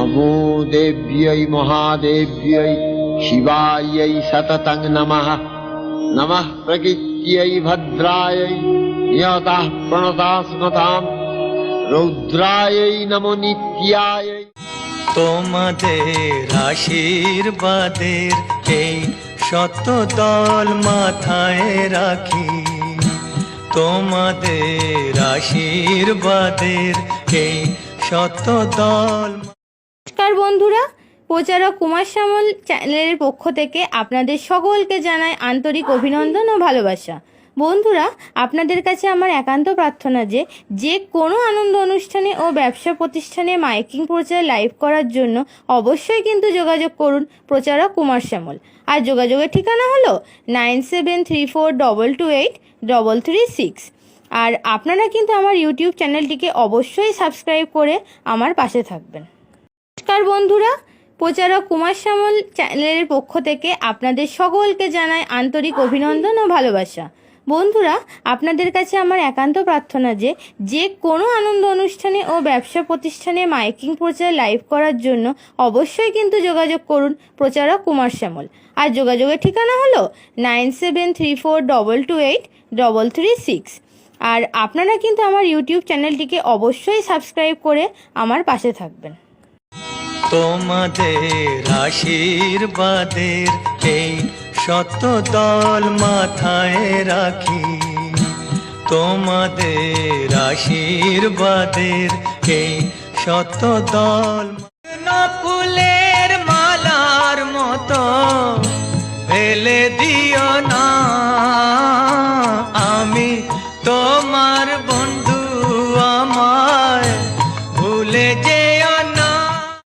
नमो देव्यै महादेव्यै शिवायै सततं नमः। नमः प्रकृत्यै भद्रायै नियतः प्रणतास्मताम् रौद्रायै नमो नित्यायै। তোমাদের আশীর্বাদের এই শত দল মাথায় রাখি, তোমাদের আশীর্বাদের এই শত দল। নমস্কার বন্ধুরা, প্রচারক কুমার শ্যামল চ্যানেলের পক্ষ থেকে আপনাদের সকলকে জানাই আন্তরিক অভিনন্দন ও ভালোবাসা। বন্ধুরা, আপনাদের কাছে আমার একান্ত প্রার্থনা যে কোনো আনন্দ অনুষ্ঠানে ও ব্যবসা প্রতিষ্ঠানে মাইকিং প্রচার লাইভ করার জন্য অবশ্যই কিন্তু যোগাযোগ করুন প্রচারক কুমার শ্যামল। আর যোগাযোগের ঠিকানা হলো 9734228336। আর আপনারা কিন্তু আমার ইউটিউব চ্যানেলটিকে অবশ্যই সাবস্ক্রাইব করে আমার পাশে থাকবেন। নমস্কার বন্ধুরা, প্রচারক কুমার শ্যামল চ্যানেলের পক্ষ থেকে আপনাদের সকলকে জানাই আন্তরিক অভিনন্দন ও ভালোবাসা। বন্ধুরা, আপনাদের কাছে আমার একান্ত প্রার্থনা যে কোনো আনন্দ অনুষ্ঠানে ও ব্যবসা প্রতিষ্ঠানে মাইকিং প্রচার লাইভ করার জন্য অবশ্যই কিন্তু যোগাযোগ করুন প্রচারক কুমার শ্যামল। আর যোগাযোগের ঠিকানা হলো 9734228336। আর আপনারা কিন্তু আমার ইউটিউব চ্যানেলটিকে অবশ্যই সাবস্ক্রাইব করে আমার পাশে থাকবেন। তোমাদের আশীর্বাদের এই শত দল মাথায় রাখি, তোমাদের আশীর্বাদের এই শত দল। না ফুলের মালার মতো ফেলে দিও না, আমি তো